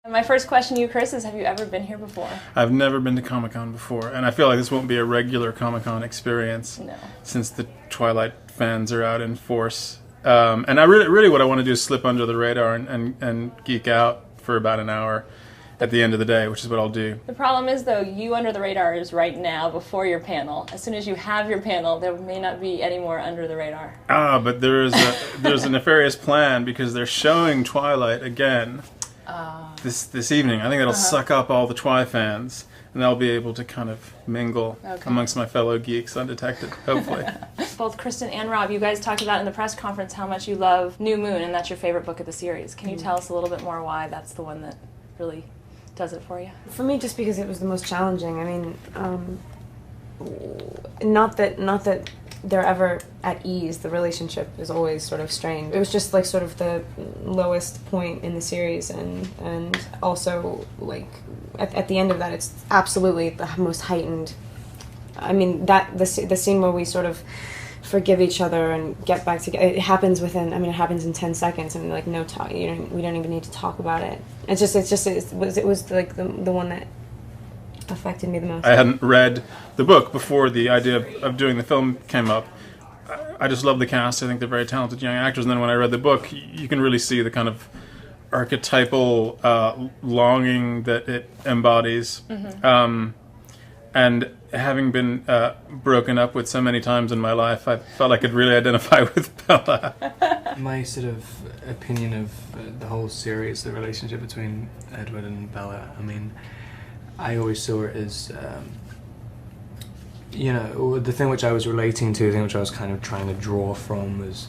My first question to you, Chris, is have you ever been here before? I've never been to Comic-Con before, and I feel like this won't be a regular Comic-Con experience. No. Since the Twilight fans are out in force. And I really what I want to do is slip under the radar and geek out for about an hour at the end of the day, which is what I'll do. The problem is, though, you under the radar is right now before your panel. As soon as you have your panel, there may not be any more under the radar. But there's a nefarious plan because they're showing Twilight again this evening. I think that'll suck up all the Twi fans, and they'll be able to kind of mingle amongst my fellow geeks undetected, hopefully. Both Kristen and Rob, you guys talked about in the press conference how much you love New Moon, and that's your favorite book of the series. Can you tell us a little bit more why that's the one that really does it for you? For me, just because it was the most challenging. I mean, not that they're ever at ease. The relationship is always sort of strained. It was just like sort of the lowest point in the series, and also like at the end of that, it's absolutely the most heightened. I mean, the scene where we sort of forgive each other and get back together. It happens within. I mean, it happens in 10 seconds. I mean, like no talk. We don't even need to talk about it. It was like the one that affected me the most. I hadn't read the book before the idea of doing the film came up. I just love the cast. I think they're very talented young actors. And then when I read the book, you can really see the kind of archetypal longing that it embodies. And having been broken up with so many times in my life, I felt I could really identify with Bella. My sort of opinion of the whole series, the relationship between Edward and Bella, I mean, I always saw it as, the thing which I was relating to, the thing which I was kind of trying to draw from was,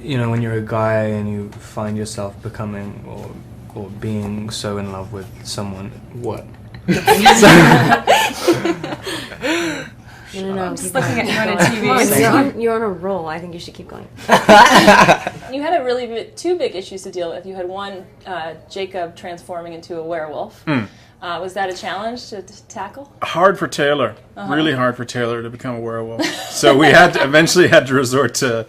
when you're a guy and you find yourself becoming or being so in love with someone, what? No. I'm just looking at you on a TV. You're on a roll. I think you should keep going. You had two big issues to deal with. You had one, Jacob transforming into a werewolf. Was that a challenge to tackle? Hard for Taylor. Really hard for Taylor to become a werewolf. So we eventually had to resort to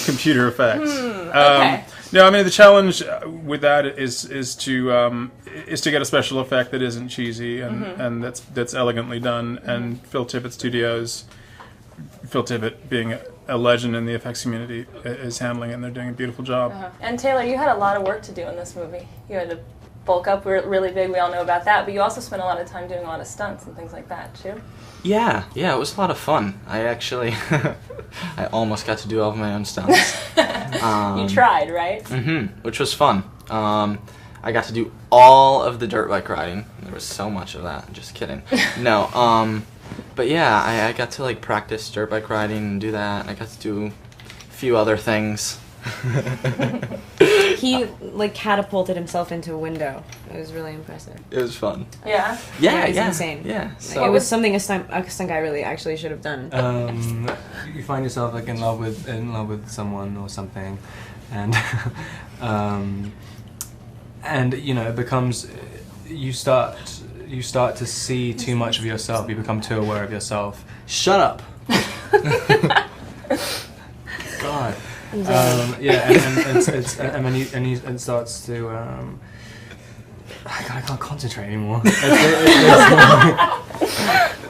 computer effects. Okay. No, I mean the challenge with that is to get a special effect that isn't cheesy and that's elegantly done. And Phil Tippett Studios, Phil Tippett being a legend in the effects community, is handling it, and they're doing a beautiful job. And Taylor, you had a lot of work to do in this movie. You had to bulk up really big. We all know about that. But you also spent a lot of time doing a lot of stunts and things like that too. Yeah, it was a lot of fun. I actually, I almost got to do all of my own stunts. You tried, right? Which was fun. I got to do all of the dirt bike riding. There was so much of that. Just kidding. No, but yeah, I got to like practice dirt bike riding and do that. I got to do a few other things. He like catapulted himself into a window. It was really impressive. It was fun. Yeah. Yeah, it was insane. Yeah. So it was something a stunt guy really actually should have done. You find yourself like in love with someone or something, and it becomes you start to see too much of yourself. You become too aware of yourself. Shut up. God. And it starts to. I can't concentrate anymore.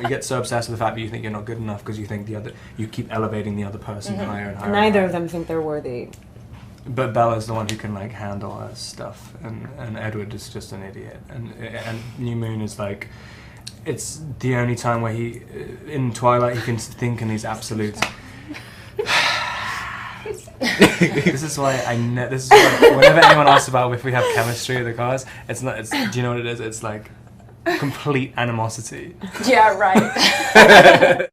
You get so obsessed with the fact that you think you're not good enough because you think you keep elevating the other person higher and higher. Neither of them think they're worthy. But Bella's the one who can like handle her stuff, and Edward is just an idiot. And New Moon is like, it's the only time where in Twilight he can think in these absolutes. This is why whenever anyone asks about if we have chemistry with the cars, do you know what it is? It's like complete animosity. Yeah, right.